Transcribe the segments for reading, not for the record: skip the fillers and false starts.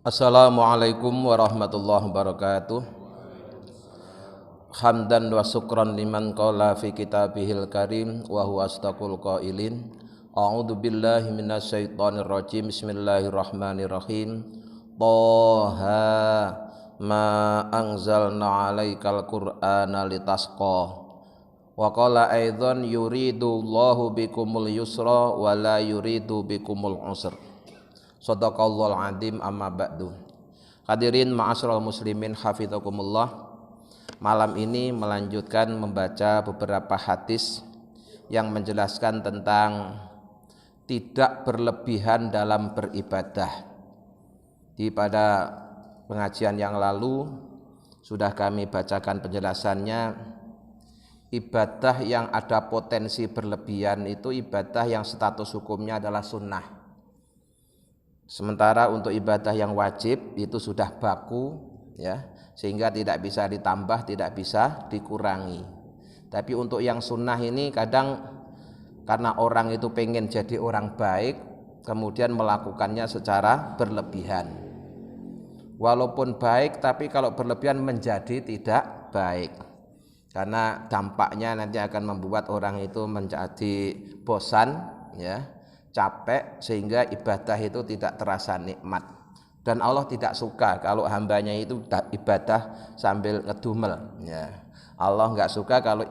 Assalamualaikum warahmatullahi wabarakatuh. Hamdan wa syukran liman qala fi kitabihil karim wa huwa astaqul qailin. A'udzu billahi minasyaitonir rajim. Bismillahirrahmanirrahim. Taha ma anzalna 'alaikal qur'ana litasqa. Wa qala aidzan yuridullahu bikumul yusra wa la yuridu bikumul usra. Shadaqallahul adzim, amma ba'du. Hadirin ma'asyiral muslimin hafizakumullah. Malam ini melanjutkan membaca beberapa hadis yang menjelaskan tentang tidak berlebihan dalam beribadah. Pada pengajian yang lalu sudah kami bacakan penjelasannya. Ibadah yang ada potensi berlebihan itu ibadah yang status hukumnya adalah sunnah. Sementara untuk ibadah yang wajib itu sudah baku, ya, sehingga tidak bisa ditambah, tidak bisa dikurangi. Tapi untuk yang sunnah ini kadang karena orang itu pengen jadi orang baik, kemudian melakukannya secara berlebihan. Walaupun baik, tapi kalau berlebihan menjadi tidak baik. Karena dampaknya nanti akan membuat orang itu menjadi bosan, ya, capek, sehingga ibadah itu tidak terasa nikmat. Dan Allah tidak suka kalau hambanya itu ibadah sambil ngedumel, ya. Allah enggak suka kalau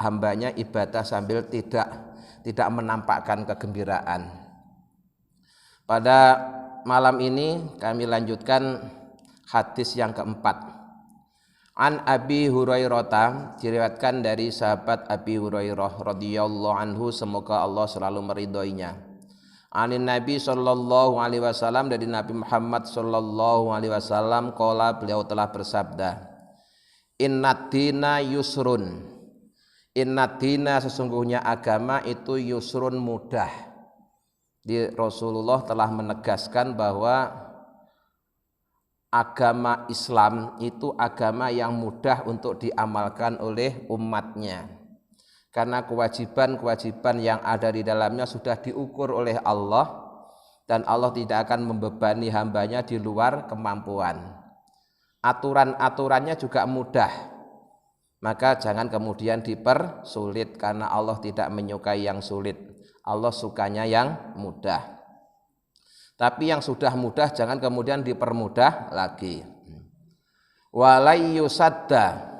hambanya ibadah sambil tidak menampakkan kegembiraan. Pada malam ini kami lanjutkan hadis yang keempat. An Abi Hurairah, diriwayatkan dari sahabat Abi Hurairah radhiyallahu anhu, semoga Allah selalu meridhoinya. Anin Nabi sallallahu alaihi wasallam, dari Nabi Muhammad sallallahu alaihi wasallam, qala, beliau telah bersabda, Innad dina yusrun. Innad dina, sesungguhnya agama itu yusrun, mudah. Di Rasulullah telah menegaskan bahwa agama Islam itu agama yang mudah untuk diamalkan oleh umatnya. Karena kewajiban-kewajiban yang ada di dalamnya sudah diukur oleh Allah, dan Allah tidak akan membebani hambanya di luar kemampuan. Aturan-aturannya juga mudah, maka jangan kemudian dipersulit, karena Allah tidak menyukai yang sulit. Allah sukanya yang mudah. Tapi yang sudah mudah jangan kemudian dipermudah lagi. Walai yusadda,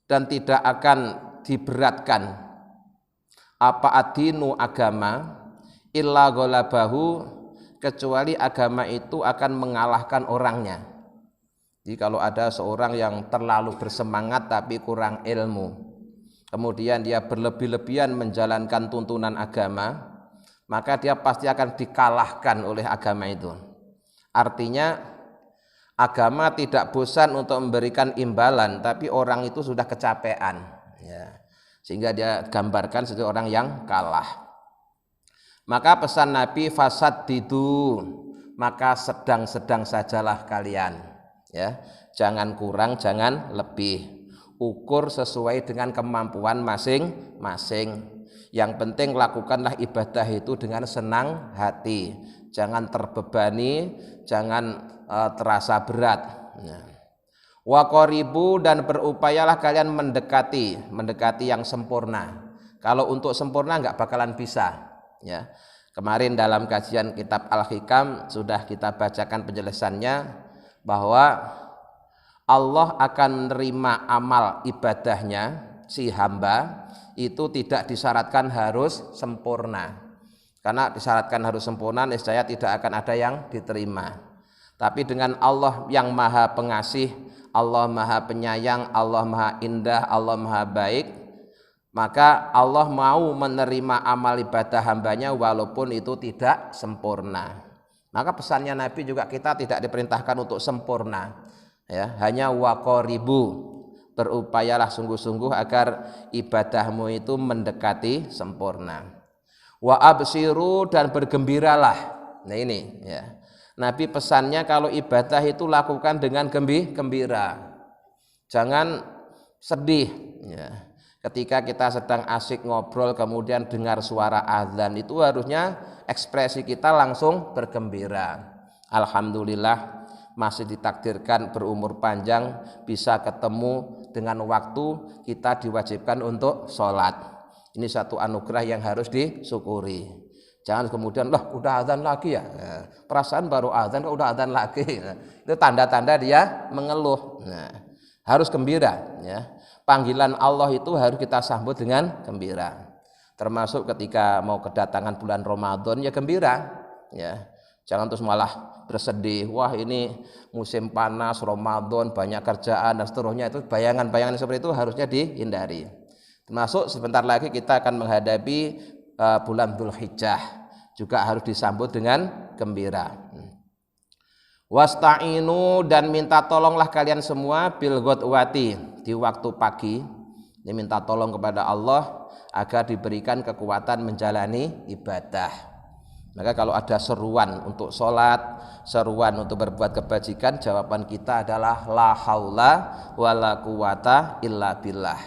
dan tidak akan diberatkan apa adinu, agama, illa ghalabahu, kecuali agama itu akan mengalahkan orangnya. Jadi kalau ada seorang yang terlalu bersemangat tapi kurang ilmu, kemudian dia berlebih-lebihan menjalankan tuntunan agama, maka dia pasti akan dikalahkan oleh agama itu. Artinya agama tidak bosan untuk memberikan imbalan, tapi orang itu sudah kecapean, ya, sehingga dia gambarkan sebagai orang yang kalah. Maka pesan Nabi, fasaddidu, maka sedang-sedang sajalah kalian, ya, jangan kurang, jangan lebih, ukur sesuai dengan kemampuan masing-masing. Yang penting lakukanlah ibadah itu dengan senang hati, jangan terbebani, jangan terasa berat. Wa qaribu, dan berupayalah kalian mendekati yang sempurna. Kalau untuk sempurna enggak bakalan bisa, ya. Kemarin dalam kajian kitab Al-Hikam sudah kita bacakan penjelasannya bahwa Allah akan menerima amal ibadahnya si hamba itu tidak disyaratkan harus sempurna. Karena disyaratkan harus sempurna, niscaya tidak akan ada yang diterima. Tapi dengan Allah yang maha pengasih, Allah maha penyayang, Allah maha indah, Allah maha baik, maka Allah mau menerima amal ibadah hambanya walaupun itu tidak sempurna. Maka pesannya Nabi juga, kita tidak diperintahkan untuk sempurna, ya, hanya waqaribu, berupayalah sungguh-sungguh agar ibadahmu itu mendekati sempurna. Wa absiru, dan bergembiralah. Nah ini, ya, Nabi pesannya kalau ibadah itu lakukan dengan gembira, jangan sedih, ya. Ketika kita sedang asik ngobrol kemudian dengar suara azan, itu harusnya ekspresi kita langsung bergembira. Alhamdulillah masih ditakdirkan berumur panjang, bisa ketemu dengan waktu kita diwajibkan untuk sholat. Ini satu anugerah yang harus disyukuri. Jangan kemudian udah azan lagi ya, perasaan baru azan udah azan lagi. Itu tanda-tanda dia mengeluh. Harus gembira ya. Panggilan Allah itu harus kita sambut dengan gembira. Termasuk ketika mau kedatangan bulan Ramadan ya gembira ya. Jangan terus malah bersedih, wah ini musim panas Ramadan banyak kerjaan dan seterusnya. Itu bayangan-bayangan seperti itu harusnya dihindari. Termasuk sebentar lagi kita akan menghadapi bulan Dzulhijjah, juga harus disambut dengan gembira. Wasta'inu, dan minta tolonglah kalian semua bil ghadwati, di waktu pagi. Ini minta tolong kepada Allah agar diberikan kekuatan menjalani ibadah. Maka kalau ada seruan untuk sholat, seruan untuk berbuat kebajikan, jawaban kita adalah la haula wala quwata illa billah.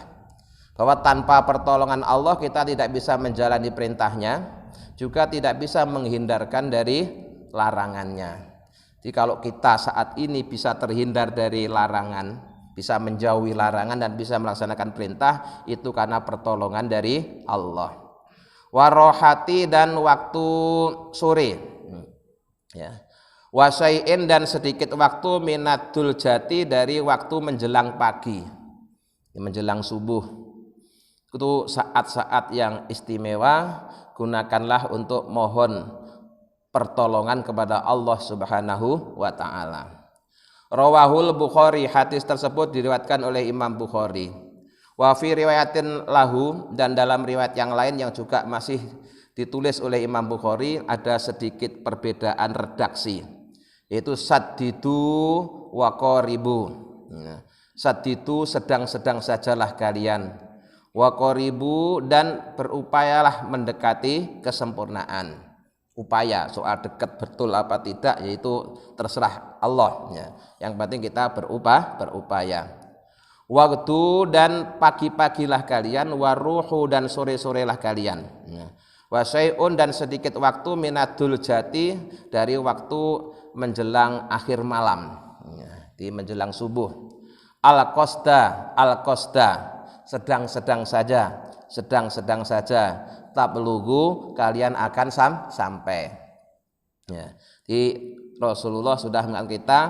Bahwa tanpa pertolongan Allah kita tidak bisa menjalani perintahnya, juga tidak bisa menghindarkan dari larangannya. Jadi kalau kita saat ini bisa terhindar dari larangan, bisa menjauhi larangan dan bisa melaksanakan perintah, itu karena pertolongan dari Allah. Warohati, dan waktu sore ya. Wasai'in, dan sedikit waktu minadul jati, dari waktu menjelang pagi, menjelang subuh. Itu saat-saat yang istimewa, gunakanlah untuk mohon pertolongan kepada Allah Subhanahu wa ta'ala. Rawahul Bukhari, hadis tersebut diriwayatkan oleh Imam Bukhari. Wa fi riwayatin lahu, dan dalam riwayat yang lain yang juga masih ditulis oleh Imam Bukhari ada sedikit perbedaan redaksi, yaitu saddidu wa qaribu. Saddidu, sedang-sedang sajalah kalian, wa qaribu, dan berupayalah mendekati kesempurnaan. Upaya, soal dekat betul apa tidak yaitu terserah Allah ya. Yang penting kita berupaya. Waktu, dan pagi-pagilah kalian, waruhu, dan sore-sorelah kalian. Wasai'un, dan sedikit waktu minadul jati, dari waktu menjelang akhir malam, di menjelang subuh. Al-qasda, sedang-sedang saja, tablugu, kalian akan sampai. Di Rasulullah sudah mengatakan kita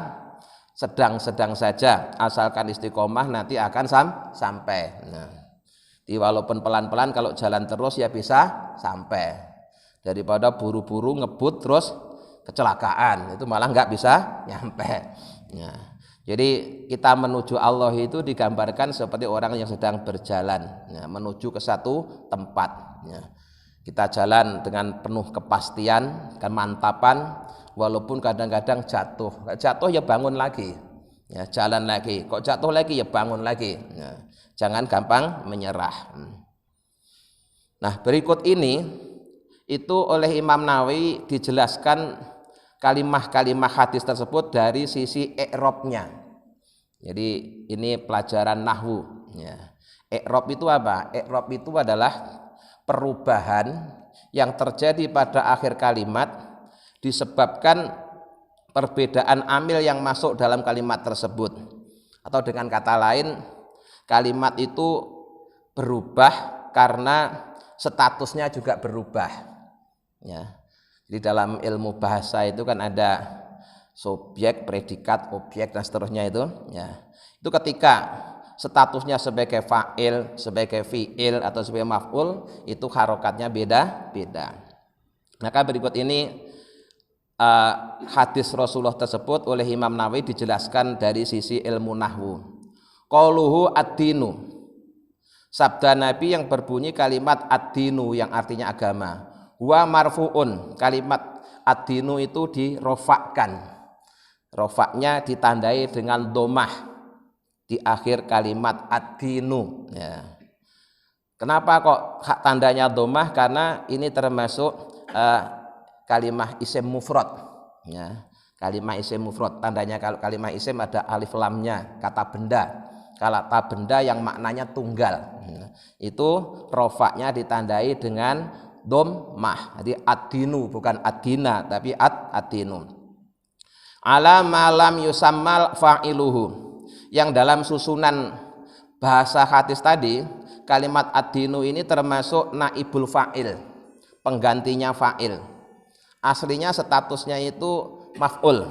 sedang-sedang saja, asalkan istiqomah nanti akan sampai. Walaupun pelan-pelan, kalau jalan terus ya bisa sampai. Daripada buru-buru ngebut terus kecelakaan, itu malah nggak bisa nyampe. Jadi kita menuju Allah itu digambarkan seperti orang yang sedang berjalan menuju ke satu tempat. Kita jalan dengan penuh kepastian, kemantapan. Walaupun kadang-kadang jatuh ya bangun lagi, ya jalan lagi. Kok jatuh lagi ya bangun lagi. Jangan gampang menyerah. Nah, berikut ini itu oleh Imam Nawawi dijelaskan kalimah-kalimah hadis tersebut dari sisi i'rabnya. Jadi ini pelajaran nahwu. I'rab itu apa? I'rab itu adalah perubahan yang terjadi pada akhir kalimat disebabkan perbedaan amil yang masuk dalam kalimat tersebut, atau dengan kata lain kalimat itu berubah karena statusnya juga berubah ya. Di dalam ilmu bahasa itu kan ada subjek, predikat, objek dan seterusnya itu ya. Itu ketika statusnya sebagai fa'il, sebagai fi'il atau sebagai maf'ul, itu harokatnya beda-beda. Maka berikut ini hadis Rasulullah tersebut oleh Imam Nawawi dijelaskan dari sisi ilmu nahwu. Qauluhu ad-dinu, sabda Nabi yang berbunyi kalimat ad-dinu yang artinya agama. Wa marfu'un, kalimat ad-dinu itu dirofakkan, rofaknya ditandai dengan domah di akhir kalimat ad-dinu ya. Kenapa kok tandanya domah? Karena ini termasuk kalimah isim mufrad ya. Kalimah isim mufrad, tandanya kalau kalimah isim ada alif lamnya, kata benda. Kata benda yang maknanya tunggal ya. Itu rofaknya ditandai dengan dhammah. Jadi ad-dinu bukan ad-dina tapi ad-dinu. ala malam yusammal fa'iluhu, yang dalam susunan bahasa hadis tadi kalimat ad-dinu ini termasuk naibul fa'il, penggantinya fa'il. Aslinya statusnya itu maf'ul,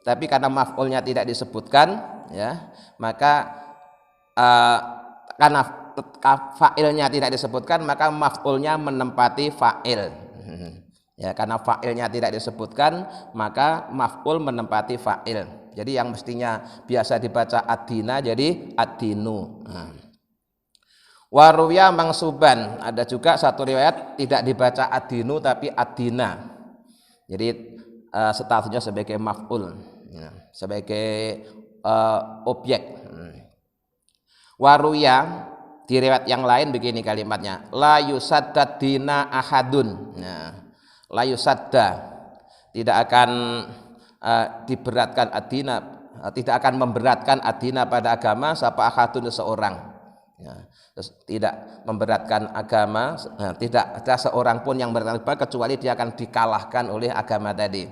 tapi karena maf'ulnya tidak disebutkan ya, maka karena fa'ilnya tidak disebutkan maka maf'ulnya menempati fa'il. Ya, karena fa'ilnya tidak disebutkan maka maf'ul menempati fa'il. Jadi yang mestinya biasa dibaca ad-dina jadi ad-dinu. Waruya mangsuban, ada juga satu riwayat tidak dibaca ad-dinu tapi ad-dina. Jadi statusnya sebagai maf'ul, ya, sebagai objek. Waruya di riwayat yang lain begini kalimatnya, la yusaddad dina ahadun. Nah, la yusadda, tidak akan diberatkan ad-dina, tidak akan memberatkan ad-dina pada agama sapa ahadun seorang. Ya, tidak memberatkan agama, tidak ada seorang pun yang berat kecuali dia akan dikalahkan oleh agama tadi.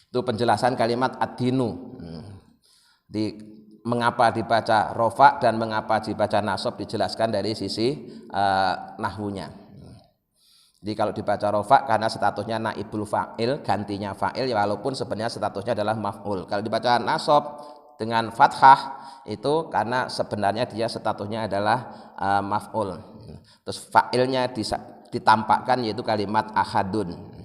Itu penjelasan kalimat ad-dinu. Mengapa dibaca rofa dan mengapa dibaca nasab dijelaskan dari sisi nahwunya. Jadi kalau dibaca rofa karena statusnya naibul fa'il, gantinya fa'il, walaupun sebenarnya statusnya adalah maf'ul. Kalau dibaca nasab dengan fathah itu karena sebenarnya dia statusnya adalah maf'ul. Terus fa'ilnya ditampakkan yaitu kalimat ahadun.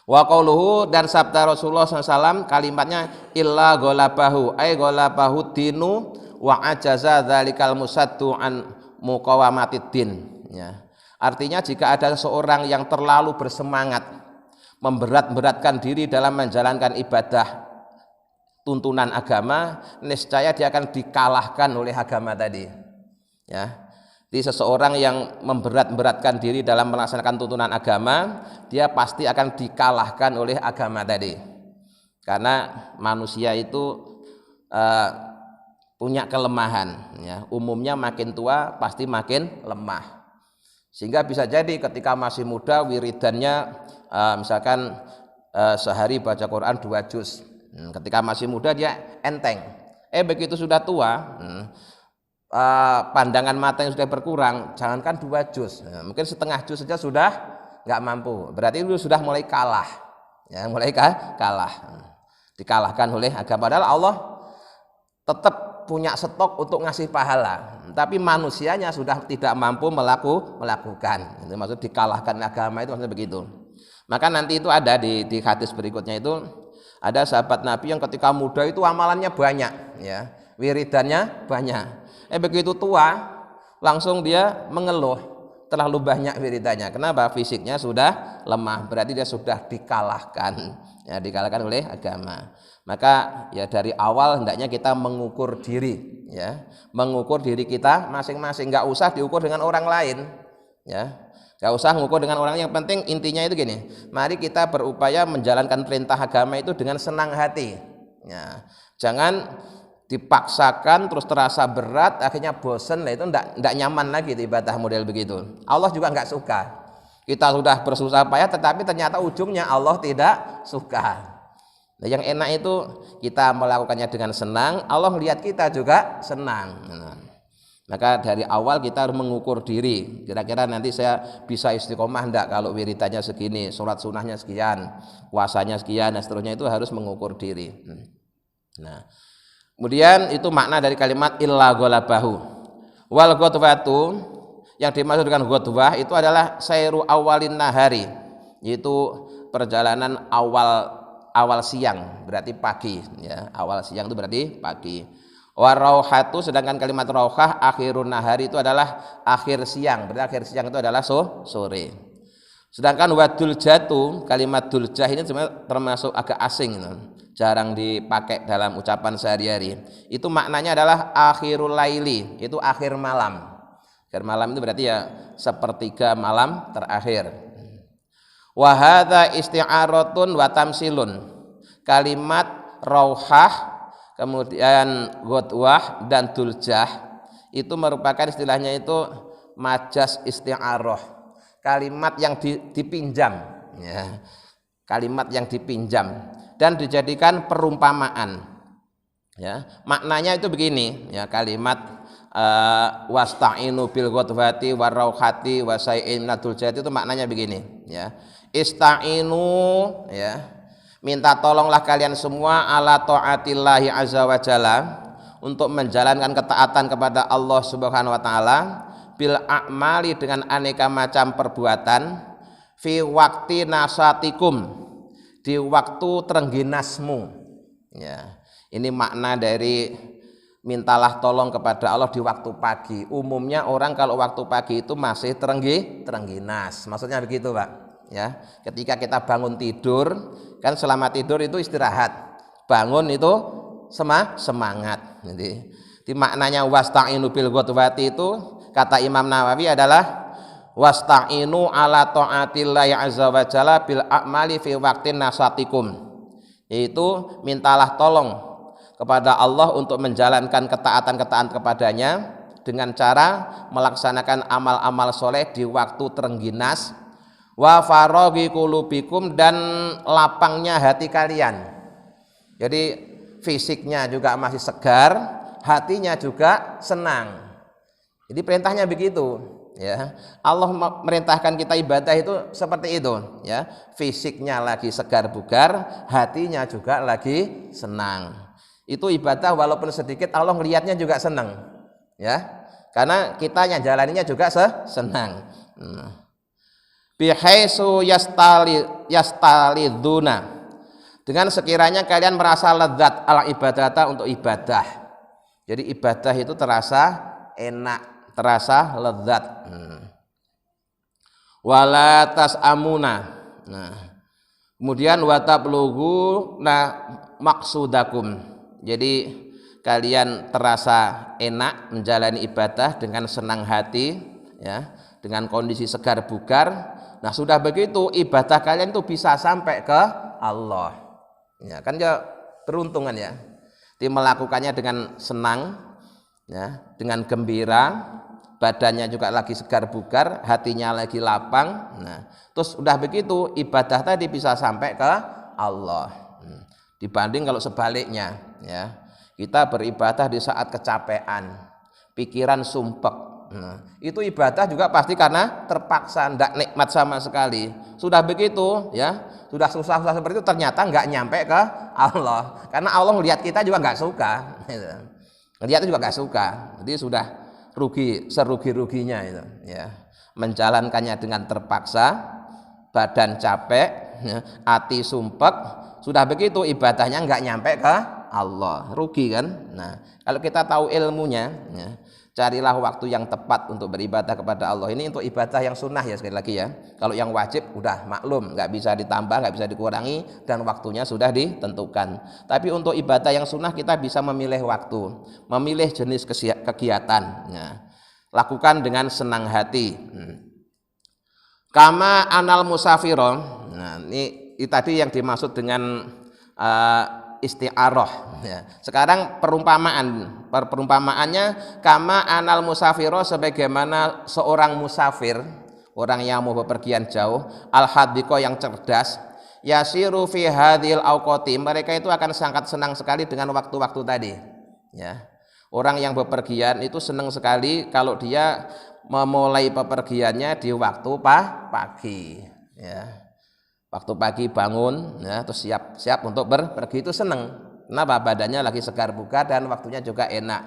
Wa qauluhu, dan sabda Rasulullah SAW kalimatnya illa ghalabahu ay ghalabahu dinu wa ajaza dzalikal musaddu an muqawamatid din. Ya. Artinya jika ada seorang yang terlalu bersemangat memberat-beratkan diri dalam menjalankan ibadah tuntunan agama, niscaya dia akan dikalahkan oleh agama tadi. Ya. Jadi seseorang yang memberat-beratkan diri dalam melaksanakan tuntunan agama, dia pasti akan dikalahkan oleh agama tadi. Karena manusia itu punya kelemahan, ya. Umumnya makin tua pasti makin lemah. Sehingga bisa jadi ketika masih muda wiridannya misalkan sehari baca Quran 2 juz. Ketika masih muda dia enteng. Begitu sudah tua, pandangan mata yang sudah berkurang, jangankan 2 juz, mungkin setengah juz saja sudah nggak mampu. Berarti itu sudah mulai kalah, ya, mulai kalah, dikalahkan oleh agama. Padahal Allah tetap punya stok untuk ngasih pahala, tapi manusianya sudah tidak mampu melakukan. Itu maksud dikalahkan agama, itu maksudnya begitu. Maka nanti itu ada di hadis berikutnya itu ada sahabat Nabi yang ketika muda itu amalannya banyak, ya, wiridannya banyak. Begitu tua langsung dia mengeluh terlalu banyak wiridannya. Kenapa? Fisiknya sudah lemah, berarti dia sudah dikalahkan, ya, dikalahkan oleh agama. Maka ya dari awal hendaknya kita mengukur diri, ya, mengukur diri kita masing-masing. Nggak usah diukur dengan orang lain, ya, nggak usah mengukur dengan orang. Yang penting intinya itu gini, mari kita berupaya menjalankan perintah agama itu dengan senang hati, ya. Jangan dipaksakan terus terasa berat, akhirnya bosen, itu enggak nyaman lagi ibadah model begitu. Allah juga enggak suka. Kita sudah bersusah payah tetapi ternyata ujungnya Allah tidak suka. Nah, yang enak itu kita melakukannya dengan senang, Allah lihat kita juga senang. Maka dari awal kita harus mengukur diri. Kira-kira nanti saya bisa istiqomah enggak kalau wiridannya segini, sholat sunnahnya sekian, puasanya sekian, dan seterusnya. Itu harus mengukur diri. Nah, kemudian itu makna dari kalimat illa ghalabahu. Wal ghadwatu, yang dimaksud dengan ghadwah itu adalah sairu awalin nahari, yaitu perjalanan awal siang, berarti pagi, ya. Awal siang itu berarti pagi. Wa rauhatu, sedangkan kalimat rauhah akhirun nahari itu adalah akhir siang, berarti akhir siang itu adalah sore. Sedangkan wadul jatu, kalimat duljah ini sebenarnya termasuk agak asing, jarang dipakai dalam ucapan sehari-hari. Itu maknanya adalah akhirul laili, itu akhir malam. Akhir malam itu berarti ya sepertiga malam terakhir. Wa hadza isti'aratun wa tamsilun. Kalimat rauhah, kemudian ghadwah dan duljah itu merupakan istilahnya itu majas isti'arah. Kalimat yang dipinjam, ya. kalimat yang dipinjam dan dijadikan perumpamaan. Ya, maknanya itu begini, ya, kalimat wasta'inu bil ghadwati warauhati wasai'in minadul jati itu maknanya begini, ya. Ista'inu, ya, minta tolonglah kalian semua ala taatillahi azza wa jalla, untuk menjalankan ketaatan kepada Allah Subhanahu wa taala, bil a'mali, dengan aneka macam perbuatan, fi waqti nasatikum, di waktu terengginasmu. Ya, ini makna dari mintalah tolong kepada Allah di waktu pagi. Umumnya orang kalau waktu pagi itu masih terengginas. Maksudnya begitu, Pak. Ya, ketika kita bangun tidur, kan selama tidur itu istirahat. Bangun itu semangat. Jadi maknanya wasta'inu bil ghadwati itu kata Imam Nawawi adalah wasta'inu ala ta'atillahi azza wa jalla bil a'mali fi waqtin nasatikum, yaitu mintalah tolong kepada Allah untuk menjalankan ketaatan-ketaatan kepadanya dengan cara melaksanakan amal-amal soleh di waktu terengginas, wa faraghi qulubikum, dan lapangnya hati kalian. Jadi fisiknya juga masih segar, hatinya juga senang. Jadi perintahnya begitu, ya. Allah merintahkan kita ibadah itu seperti itu, ya. Fisiknya lagi segar bugar, hatinya juga lagi senang. Itu ibadah walaupun sedikit Allah ngelihatnya juga senang, ya, karena kita yang jalaninya juga senang. Bihaisu yastaliduna, dengan sekiranya kalian merasa lezat al ibadata, untuk ibadah. Jadi ibadah itu terasa enak, terasa lezat. Wala tasamuna. Nah, kemudian watablugu maksudakum. Jadi kalian terasa enak menjalani ibadah dengan senang hati, ya, dengan kondisi segar bugar. Nah, sudah begitu ibadah kalian itu bisa sampai ke Allah. Ya, kan ya peruntungan, ya. Dia melakukannya dengan senang, ya, dengan gembira, badannya juga lagi segar bugar, hatinya lagi lapang. Nah, terus udah begitu ibadah tadi bisa sampai ke Allah. Dibanding kalau sebaliknya, ya, kita beribadah di saat kecapean, pikiran sumpek. Nah, itu ibadah juga pasti karena terpaksa, tidak nikmat sama sekali. Sudah begitu, ya, sudah susah-susah seperti itu, ternyata nggak nyampe ke Allah, karena Allah melihat kita juga nggak suka, melihatnya juga nggak suka. Jadi sudah rugi serugi-ruginya itu, ya, menjalankannya dengan terpaksa, badan capek, ya, hati sumpek. Sudah begitu ibadahnya nggak nyampe ke Allah, rugi kan. Nah, kalau kita tahu ilmunya, ya, carilah waktu yang tepat untuk beribadah kepada Allah. Ini untuk ibadah yang sunnah, ya, sekali lagi, ya. Kalau yang wajib udah maklum, nggak bisa ditambah, nggak bisa dikurangi, dan waktunya sudah ditentukan. Tapi untuk ibadah yang sunnah kita bisa memilih waktu, memilih jenis kegiatan, ya. Lakukan dengan senang hati. Kama anal musafiro. Nah, ini tadi yang dimaksud dengan isti'arah, ya. Sekarang perumpamaannya kama anal musafiro, sebagaimana seorang musafir, orang yang mau bepergian jauh, al hadiko, yang cerdas, yasiru fi hadhil awqati, mereka itu akan sangat senang sekali dengan waktu-waktu tadi, ya. Orang yang bepergian itu senang sekali kalau dia memulai bepergiannya di waktu pagi, ya. Waktu pagi bangun, ya, terus siap untuk pergi itu seneng. Kenapa? Badannya lagi segar bugar dan waktunya juga enak.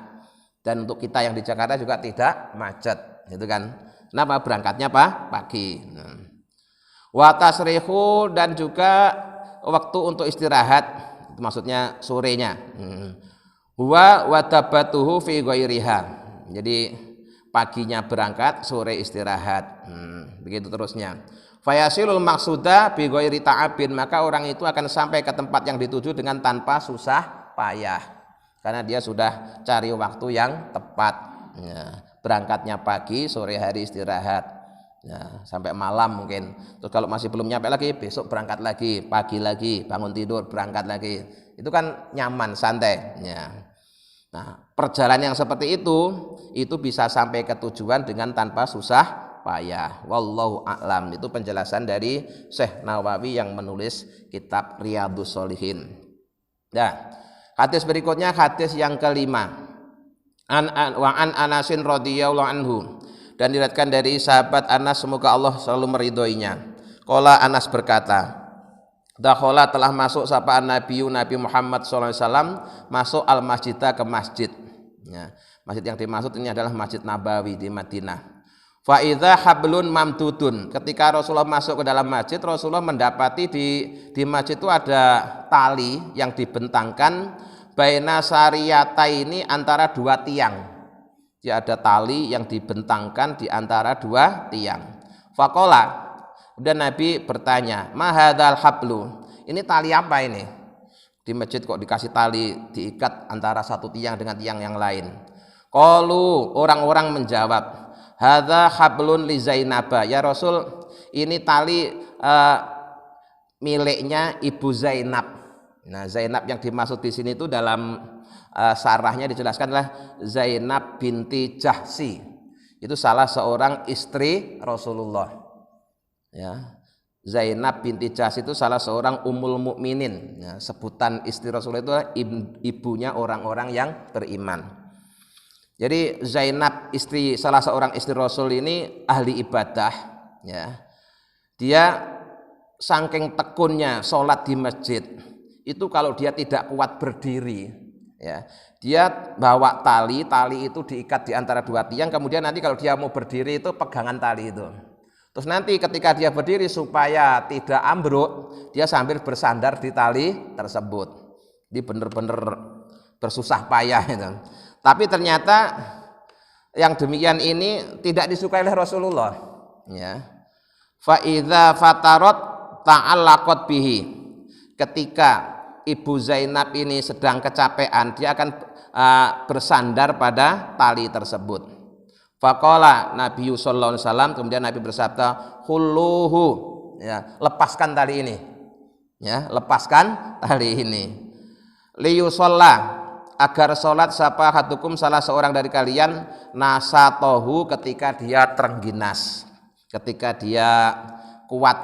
Dan untuk kita yang di Jakarta juga tidak macet, gitu kan? Kenapa? Berangkatnya pagi. Wa tasrihu, dan juga waktu untuk istirahat, maksudnya sorenya. Wa wadabatuhu fi ghairiha. Jadi paginya berangkat, sore istirahat. Begitu terusnya. Fayasilul maksuda bi ghairi ta'abin, maka orang itu akan sampai ke tempat yang dituju dengan tanpa susah payah, karena dia sudah cari waktu yang tepat, ya. Berangkatnya pagi, sore hari istirahat, ya, sampai malam mungkin. Terus kalau masih belum nyampe lagi, besok berangkat lagi, pagi lagi, bangun tidur berangkat lagi. Itu kan nyaman, santai, ya. Nah, perjalanan yang seperti itu bisa sampai ke tujuan dengan tanpa susah payah. Wallahu a'lam. Itu penjelasan dari Syekh Nawawi yang menulis kitab Riyadhus Shalihin. Nah, hadis berikutnya hadis yang kelima. An Anasin radhiyallahu anhu, dan diriwayatkan dari sahabat Anas semoga Allah selalu meridhoinya. Qala Anas berkata, dakhala telah masuk sapa Nabi Muhammad sallallahu alaihi wasallam masuk al masjidah ke masjid. Ya, masjid yang dimaksud ini adalah Masjid Nabawi di Madinah. Fa idza hablun mamdudun. Ketika Rasulullah masuk ke dalam masjid, Rasulullah mendapati di masjid itu ada tali yang dibentangkan baina sariyata ini antara dua tiang. Dia ada tali yang dibentangkan di antara dua tiang. Faqala, kemudian Nabi bertanya, ma hadzal hablu? Ini tali apa ini? Di masjid kok dikasih tali diikat antara satu tiang dengan tiang yang lain. Qalu, orang-orang menjawab, hadza hablun li Zainab. Ya Rasul, ini tali miliknya Ibu Zainab. Nah, Zainab yang dimaksud di sini itu dalam sarahnya dijelaskan adalah Zainab binti Jahsi. Itu salah seorang istri Rasulullah. Ya, Zainab binti Jahsi itu salah seorang ummul mukminin. Ya, sebutan istri Rasulullah itu adalah ibunya orang-orang yang beriman. Jadi Zainab salah seorang istri Rasul ini ahli ibadah. Ya, dia saking tekunnya sholat di masjid. Itu kalau dia tidak kuat berdiri, ya, dia bawa tali itu diikat di antara dua tiang, kemudian nanti kalau dia mau berdiri itu pegangan tali itu. Terus nanti ketika dia berdiri supaya tidak ambruk, dia sambil bersandar di tali tersebut. Ini benar-benar bersusah payah itu. Tapi ternyata yang demikian ini tidak disukai oleh Rasulullah. Ya. Fa idza fatarat ta'allaqat bihi. Ketika Ibu Zainab ini sedang kecapean, dia akan bersandar pada tali tersebut. Faqala Nabi sallallahu alaihi wasallam, kemudian Nabi bersabda, "Khulluhu." Ya, lepaskan tali ini. Ya, lepaskan tali ini. Liyusalla, agar salat sapa hadukum salah seorang dari kalian nasatohu ketika dia terengginas, ketika dia kuat.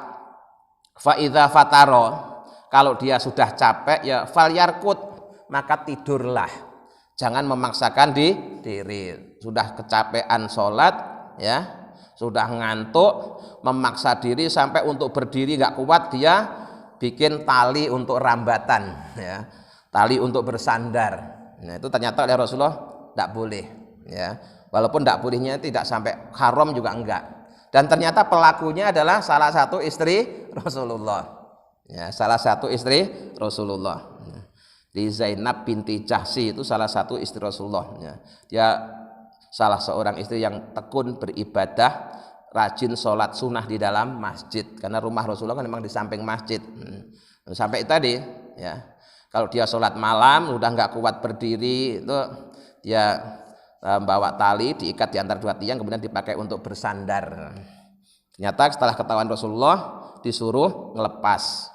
Fa idza fataro, kalau dia sudah capek ya falyarkut, maka tidurlah. Jangan memaksakan diri. Sudah kecapean sholat, ya, sudah ngantuk, memaksa diri sampai untuk berdiri nggak kuat, dia bikin tali untuk rambatan, ya, tali untuk bersandar. Nah, itu ternyata oleh Rasulullah tidak boleh, ya. Walaupun tidak bolehnya tidak sampai haram juga enggak. Dan ternyata pelakunya adalah salah satu istri Rasulullah. Ya, salah satu istri Rasulullah. Di Zainab binti Jahsi itu salah satu istri Rasulullah. Ya. Dia salah seorang istri yang tekun beribadah, rajin sholat sunnah di dalam masjid. Karena rumah Rasulullah kan memang di samping masjid. Sampai tadi, ya, kalau dia sholat malam sudah nggak kuat berdiri, itu dia bawa tali diikat di antara dua tiang kemudian dipakai untuk bersandar. Ternyata setelah ketahuan Rasulullah disuruh ngelepas.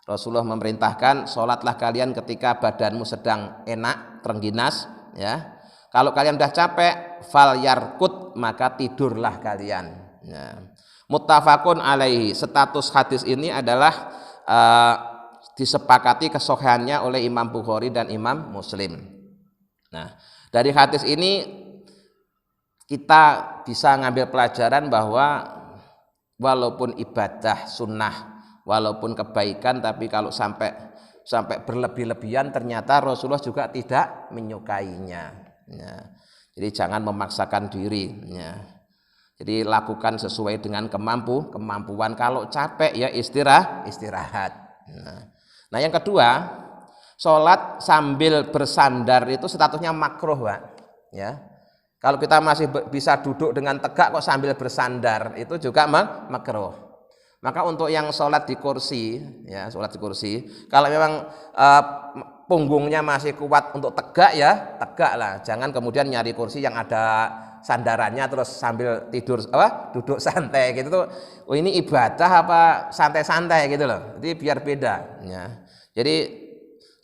Rasulullah memerintahkan, sholatlah kalian ketika badanmu sedang enak, terengginas, ya. Kalau kalian sudah capek, fal yarkut, maka tidurlah kalian. Ya. Muttafaqun alaihi. Status hadis ini adalah disepakati kesohihannya oleh Imam Bukhari dan Imam Muslim. Nah, dari hadis ini kita bisa ngambil pelajaran bahwa walaupun ibadah sunnah, walaupun kebaikan, tapi kalau sampai berlebih-lebihan ternyata Rasulullah juga tidak menyukainya. Ya. Jadi jangan memaksakan diri. Ya. Jadi lakukan sesuai dengan kemampuan. Kalau capek ya istirahat. Nah, yang kedua, sholat sambil bersandar itu statusnya makruh, Pak. Ya. Kalau kita masih bisa duduk dengan tegak kok sambil bersandar, itu juga makruh. Maka untuk yang sholat di kursi, ya, sholat di kursi, kalau memang punggungnya masih kuat untuk tegak, ya tegaklah. Jangan kemudian nyari kursi yang ada sandarannya terus sambil tidur, duduk santai gitu tuh. Oh, ini ibadah apa santai-santai gitu loh. Jadi biar beda. Ya. Jadi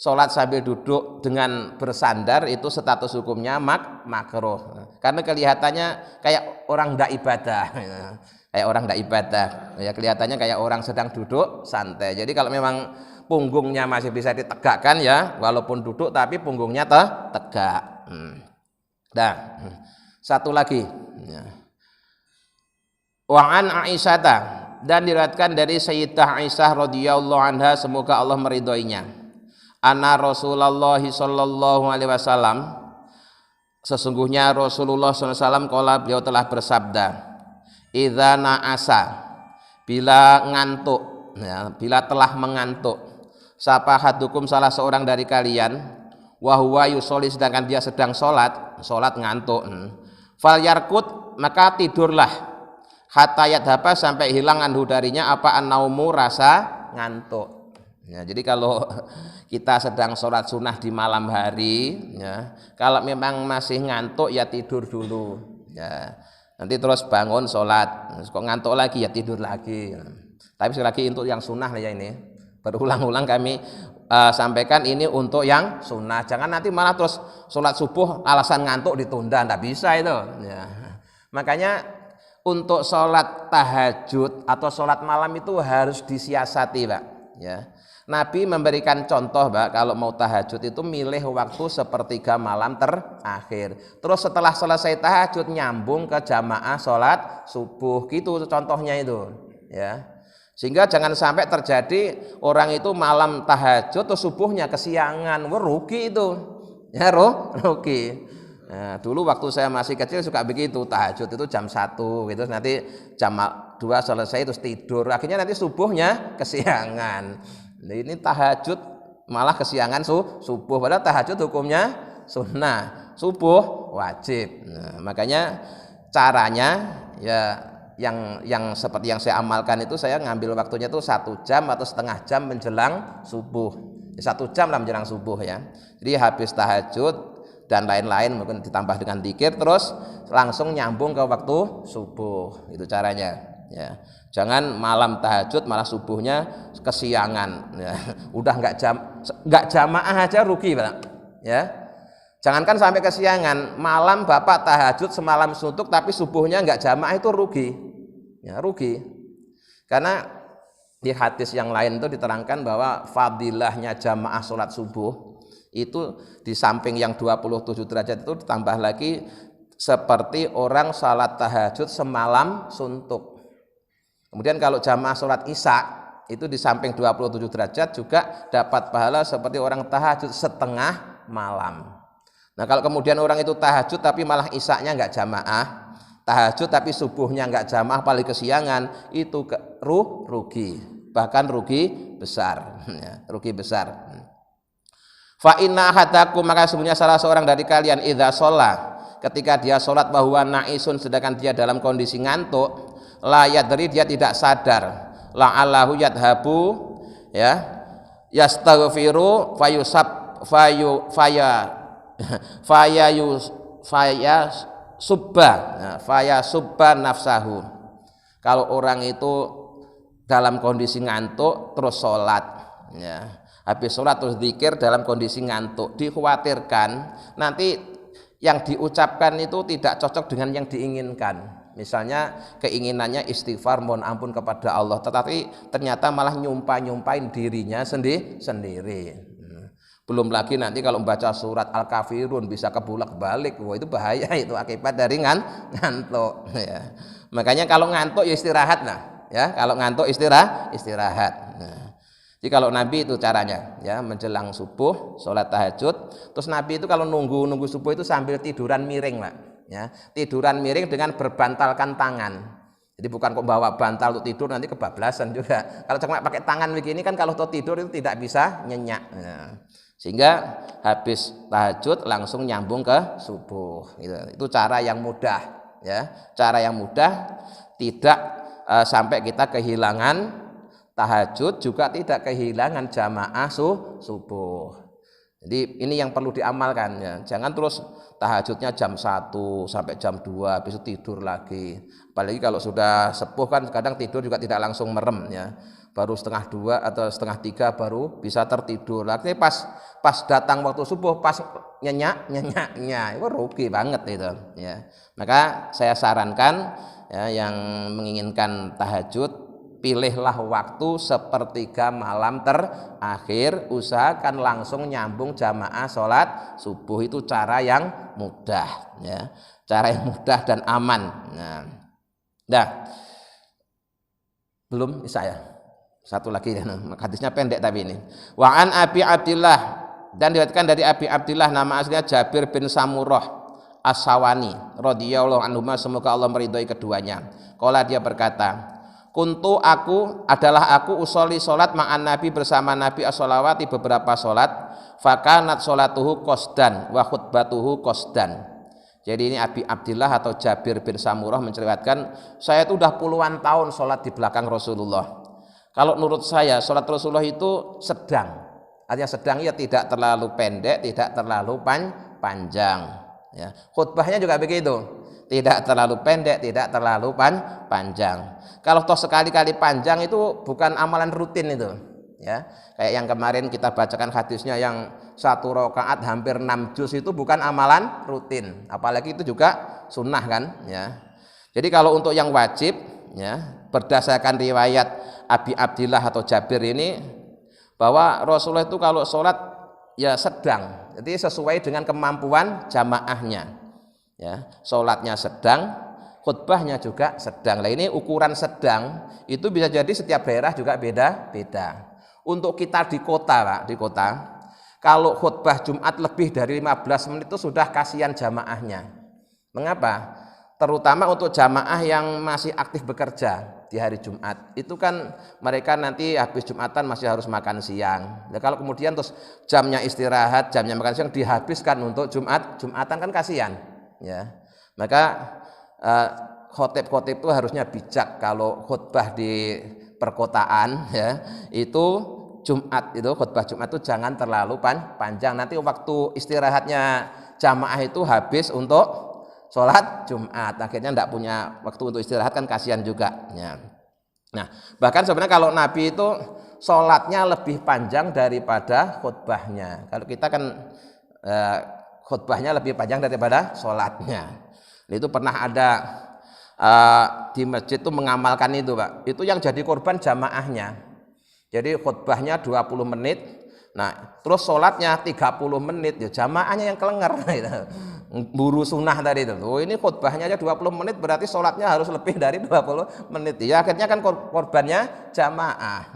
sholat sambil duduk dengan bersandar itu status hukumnya makruh. Karena kelihatannya kayak orang ndak ibadah. Kayak orang ndak ibadah. Ya kelihatannya kayak orang sedang duduk santai. Jadi kalau memang punggungnya masih bisa ditegakkan ya, walaupun duduk tapi punggungnya tegak. Nah, satu lagi. Wa an Aisyah, dan diriwayatkan dari Sayyidah Aisyah radhiyallahu anha, semoga Allah meridhoinya. Anna Rasulullah sallallahu alaihi wasallam, sesungguhnya Rasulullah sallallahu alaihi wasallam qala, beliau telah bersabda, idza na'asa, bila ngantuk, ya, bila telah mengantuk, sapa hadukum, salah seorang dari kalian, wa huwa yusolli, sedangkan dia sedang sholat ngantuk, fal yarkut, maka tidurlah, hatta yadhaba, sampai hilang anhu darinya apa an-naumu, rasa ngantuk. Ya, jadi kalau kita sedang sholat sunnah di malam hari, ya, kalau memang masih ngantuk ya tidur dulu, ya. Nanti terus bangun sholat, kok ngantuk lagi ya tidur lagi. Tapi sekali lagi untuk yang sunnah ya, ini berulang-ulang kami sampaikan ini untuk yang sunnah. Jangan nanti malah terus sholat subuh alasan ngantuk ditunda, nggak bisa itu. Ya. Makanya untuk sholat tahajud atau sholat malam itu harus disiasati, Pak. Ya. Nabi memberikan contoh, Pak, kalau mau tahajud itu milih waktu sepertiga malam terakhir. Terus setelah selesai tahajud nyambung ke jamaah sholat subuh, gitu contohnya itu. Ya. Sehingga jangan sampai terjadi orang itu malam tahajud atau subuhnya kesiangan, rugi itu. Ya, rugi. Nah, dulu waktu saya masih kecil suka begitu, tahajud itu jam 1 gitu, nanti jam 2 selesai terus tidur, akhirnya nanti subuhnya kesiangan. Nah, ini tahajud malah kesiangan subuh, padahal tahajud hukumnya sunnah, subuh wajib. Nah, makanya caranya ya yang seperti yang saya amalkan itu, saya ngambil waktunya itu 1 jam atau setengah jam menjelang subuh, 1 jam lah menjelang subuh ya. Jadi habis tahajud dan lain-lain mungkin ditambah dengan zikir, terus langsung nyambung ke waktu subuh, itu caranya ya. Jangan malam tahajud malah subuhnya kesiangan ya. Udah nggak jamaah aja rugi, Pak, ya. Jangankan sampai kesiangan, malam Bapak tahajud semalam suntuk tapi subuhnya nggak jamaah, itu rugi ya, rugi. Karena di hadis yang lain itu diterangkan bahwa fadilahnya jamaah sholat subuh itu di samping yang 27 derajat itu ditambah lagi seperti orang salat tahajud semalam suntuk. Kemudian kalau jamaah sholat isya itu di samping 27 derajat juga dapat pahala seperti orang tahajud setengah malam. Nah, kalau kemudian orang itu tahajud tapi malah isyanya nggak jamaah, tahajud tapi subuhnya nggak jamaah, paling kesiangan, itu rugi, bahkan rugi besar ya, rugi besar. Fa inna ahadakum, maka sebenarnya salah seorang dari kalian, idza sholat, ketika dia sholat, bahwa na'isun, sedangkan dia dalam kondisi ngantuk, la yadri, dia tidak sadar, la'allahu yadhabu, ya, yastaghfiru fayusab faya subba nafsahu. Kalau orang itu dalam kondisi ngantuk terus sholat, ya, habis sholat terus zikir dalam kondisi ngantuk, dikhawatirkan nanti yang diucapkan itu tidak cocok dengan yang diinginkan. Misalnya keinginannya istighfar, mohon ampun kepada Allah, tetapi ternyata malah nyumpahin dirinya sendiri. Belum lagi nanti kalau membaca surat Al-Kafirun bisa kebulak-balik, wah itu bahaya, itu akibat dari ngantuk ya. Makanya kalau ngantuk ya istirahat lah ya, kalau ngantuk istirahat. Nah, jadi kalau Nabi itu caranya ya, menjelang subuh sholat tahajud, terus Nabi itu kalau nunggu subuh itu sambil tiduran miring, Pak, ya, tiduran miring dengan berbantalkan tangan. Jadi bukan kok bawa bantal untuk tidur nanti kebablasan juga. Kalau cuma pakai tangan begini kan kalau untuk tidur itu tidak bisa nyenyak. Ya. Sehingga habis tahajud langsung nyambung ke subuh. Itu cara yang mudah, ya. Cara yang mudah, tidak sampai kita kehilangan tahajud, juga tidak kehilangan jamaah subuh. Jadi ini yang perlu diamalkan ya. Jangan terus tahajudnya jam 1 sampai jam 2 besok tidur lagi. Apalagi kalau sudah sepuh kan kadang tidur juga tidak langsung merem ya. baru setengah 2 atau setengah 3 baru bisa tertidur. Lagi pas datang waktu subuh, pas nyenyaknya itu rugi banget itu ya. Maka saya sarankan ya, yang menginginkan tahajud, pilihlah waktu sepertiga malam terakhir, usahakan langsung nyambung jamaah sholat subuh. Itu cara yang mudah ya, cara yang mudah dan aman. Nah, belum saya satu lagi ya, hadisnya pendek tapi ini. Wa an Abi Abdillah, dan diriwayatkan dari Abi Abdillah, nama aslinya Jabir bin Samurah As-Sawani radhiyallahu anhu, semoga Allah meridhai keduanya. Qala, dia berkata, kuntu, aku usolli solat ma'an Nabi, bersama Nabi as-solawati, beberapa solat, fakanat solatuhu qasdan wa khutbatuhu qasdan. Jadi ini Abi Abdillah atau Jabir bin Samurah menceritakan, saya itu udah puluhan tahun solat di belakang Rasulullah. Kalau menurut saya solat Rasulullah itu sedang, artinya sedang ya, tidak terlalu pendek, tidak terlalu panjang ya. Khutbahnya juga begitu, tidak terlalu pendek, tidak terlalu panjang. Kalau toh sekali-kali panjang itu bukan amalan rutin itu ya. Kayak yang kemarin kita bacakan hadisnya yang 1 rakaat hampir 6 juz, itu bukan amalan rutin, apalagi itu juga sunnah kan ya. Jadi kalau untuk yang wajib ya, berdasarkan riwayat Abi Abdillah atau Jabir ini, bahwa Rasulullah itu kalau sholat ya sedang, jadi sesuai dengan kemampuan jamaahnya ya. Sholatnya sedang, khutbahnya juga sedang. Nah, ini ukuran sedang itu bisa jadi setiap daerah juga beda-beda. Untuk kita di kota, Pak, di kota, kalau khutbah Jumat lebih dari 15 menit itu sudah kasihan jamaahnya. Mengapa? Terutama untuk jamaah yang masih aktif bekerja di hari Jumat, itu kan mereka nanti habis Jumatan masih harus makan siang. Nah, kalau kemudian terus jamnya istirahat, jamnya makan siang dihabiskan untuk Jumatan kan kasihan ya. Maka khotib-khotib itu harusnya bijak. Kalau khutbah di perkotaan ya, itu Jumat, itu khutbah Jumat itu jangan terlalu panjang, nanti waktu istirahatnya jamaah itu habis untuk sholat Jumat, akhirnya tidak punya waktu untuk istirahat, kan kasihan juga ya. Nah, bahkan sebenarnya kalau Nabi itu sholatnya lebih panjang daripada khutbahnya. Kalau kita kan khutbahnya lebih panjang daripada sholatnya. Itu pernah ada di masjid itu mengamalkan itu, Pak. Itu yang jadi korban jamaahnya. Jadi khutbahnya 20 menit, nah terus sholatnya 30 menit, ya jamaahnya yang kelenger buru sunnah tadi itu. Oh, ini khutbahnya aja 20 menit, berarti sholatnya harus lebih dari 20 menit. Ya akhirnya kan korbannya jamaah.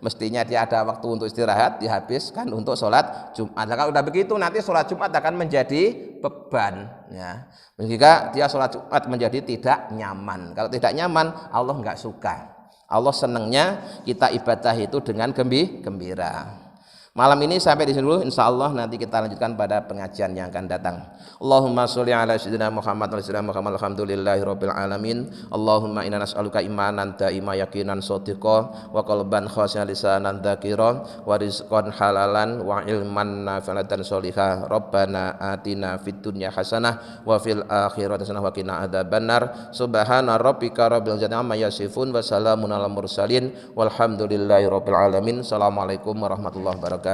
Mestinya dia ada waktu untuk istirahat, dihabiskan untuk sholat Jumat. Nah, kalau udah begitu nanti sholat Jumat akan menjadi beban ya. Jika dia sholat Jumat menjadi tidak nyaman. Kalau tidak nyaman, Allah nggak suka. Allah senangnya kita ibadah itu dengan gembira. Malam ini sampai di sini dulu, insyaallah nanti kita lanjutkan pada pengajian yang akan datang. Allahumma sholli ala sayyidina Muhammad wa sallam Muhammad, alhamdulillahirabbil alamin. Allahumma inna nas'aluka imanan daima yaqinan shadiqa wa qalban khashi'an lisanan dzakira wa rizqan halalan wa ilman nafi'an dan sholiha. Rabbana atina fid dunya hasanah wa fil akhirati hasanah wa qina adzabannar. Subhana rabbika rabbil izzati amma yasifun wa salamun alal mursalin walhamdulillahirabbil alamin. Assalamualaikum warahmatullahi wabarakatuh.